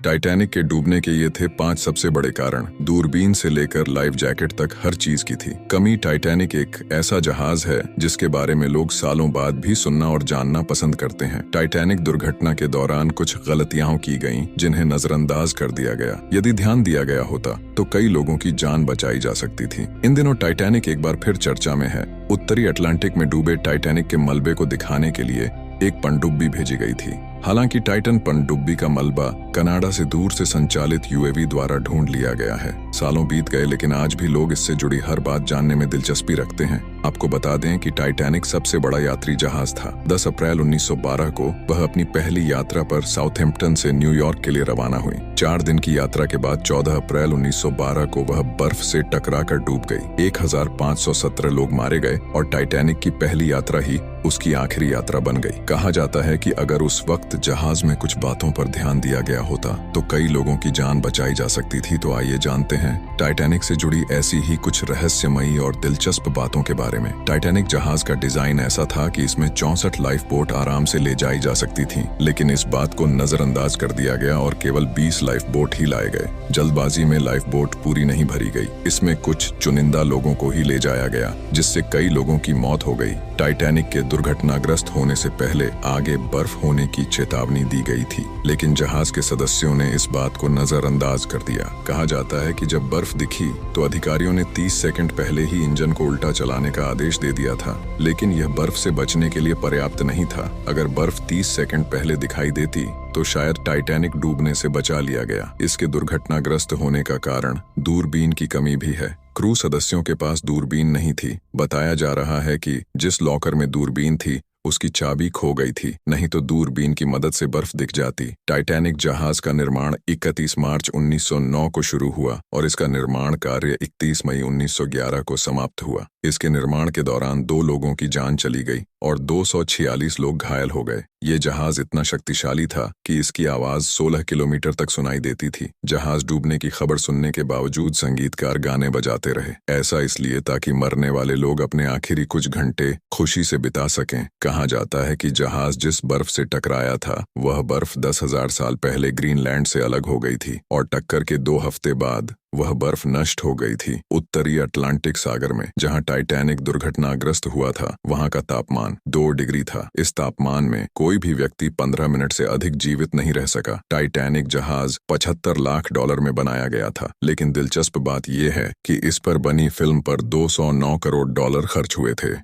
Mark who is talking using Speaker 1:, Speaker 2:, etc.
Speaker 1: Titanic के डूबने के ये थे 5 सबसे बड़े कारण। दूरबीन से लेकर लाइफ जैकेट तक हर चीज की थी कमी। टाइटैनिक एक ऐसा जहाज है जिसके बारे में लोग सालों बाद भी सुनना और जानना पसंद करते हैं। टाइटैनिक दुर्घटना के दौरान कुछ गलतियां की गईं जिन्हें नजरअंदाज कर दिया गया। यदि ध्यान दिया गया होता तो कई लोगों की जान बचाई जा सकती थी। इन दिनों टाइटैनिक एक बार फिर चर्चा में है। उत्तरी अटलांटिक में डूबे टाइटैनिक के मलबे को दिखाने के लिए एक पनडुब्बी भेजी गई थी। हालांकि टाइटन पनडुब्बी का मलबा कनाडा से दूर से संचालित यूएवी द्वारा ढूंढ लिया गया है। सालों बीत गए लेकिन आज भी लोग इससे जुड़ी हर बात जानने में दिलचस्पी रखते हैं। आपको बता दें कि टाइटैनिक सबसे बड़ा यात्री जहाज था। 10 अप्रैल 1912 को वह अपनी पहली यात्रा पर साउथहैम्पटन से न्यूयॉर्क के लिए रवाना हुई। 4 दिन की यात्रा के बाद 14 अप्रैल 1912 को वह बर्फ से टकराकर डूब गई। 1517 लोग मारे गए और टाइटैनिक की पहली यात्रा ही उसकी आखिरी यात्रा बन गई। कहा जाता है कि अगर उस वक्त जहाज में कुछ बातों पर ध्यान दिया गया होता तो कई लोगों की जान बचाई जा सकती थी। तो आइए जानते हैं टाइटैनिक से जुड़ी ऐसी ही कुछ रहस्यमयी और दिलचस्प बातों के बारे में। टाइटैनिक जहाज का डिजाइन ऐसा था कि इसमें 64 लाइफ बोट आराम से ले जाई जा सकती थी, लेकिन इस बात को नजरअंदाज कर दिया गया और केवल 20 लाइफ बोट ही लाए गए। जल्दबाजी में लाइफ बोट पूरी नहीं भरी गई। इसमें कुछ चुनिंदा लोगों को ही ले जाया गया, जिससे कई लोगों की मौत हो गई। टाइटैनिक के दुर्घटनाग्रस्त होने से पहले आगे बर्फ होने की चेतावनी दी गई थी, लेकिन जहाज के सदस्यों ने इस बात को नजरअंदाज कर दिया। कहा जाता है कि जब बर्फ दिखी तो अधिकारियों ने 30 सेकंड पहले ही इंजन को उल्टा चलाने का आदेश दे दिया था, लेकिन यह बर्फ से बचने के लिए पर्याप्त नहीं था। अगर बर्फ 30 सेकंड पहले दिखाई देती तो शायद टाइटैनिक डूबने से बचा लिया गया। इसके दुर्घटनाग्रस्त होने का कारण दूरबीन की कमी भी है। क्रू सदस्यों के पास दूरबीन नहीं थी। बताया जा रहा है कि जिस लॉकर में दूरबीन थी उसकी चाबी खो गई थी, नहीं तो दूरबीन की मदद से बर्फ दिख जाती। टाइटैनिक जहाज का निर्माण 31 मार्च 1909 को शुरू हुआ और इसका निर्माण कार्य 31 मई 1911 को समाप्त हुआ। इसके निर्माण के दौरान 2 लोगों की जान चली गई और 246 लोग घायल हो गए। ये जहाज इतना शक्तिशाली था कि इसकी आवाज 16 किलोमीटर तक सुनाई देती थी। जहाज डूबने की खबर सुनने के बावजूद संगीतकार गाने बजाते रहे। ऐसा इसलिए ताकि मरने वाले लोग अपने आखिरी कुछ घंटे खुशी से बिता सकें। कहा जाता है कि जहाज जिस बर्फ से टकराया था वह बर्फ 10,000 साल पहले ग्रीनलैंड से अलग हो गई थी और टक्कर के 2 हफ्ते बाद वह बर्फ नष्ट हो गई थी। उत्तरी अटलांटिक सागर में जहां टाइटैनिक दुर्घटनाग्रस्त हुआ था वहां का तापमान 2 डिग्री था। इस तापमान में कोई भी व्यक्ति 15 मिनट से अधिक जीवित नहीं रह सका। टाइटैनिक जहाज $75 लाख में बनाया गया था, लेकिन दिलचस्प बात यह है कि इस पर बनी फिल्म पर $209 करोड़ खर्च हुए थे।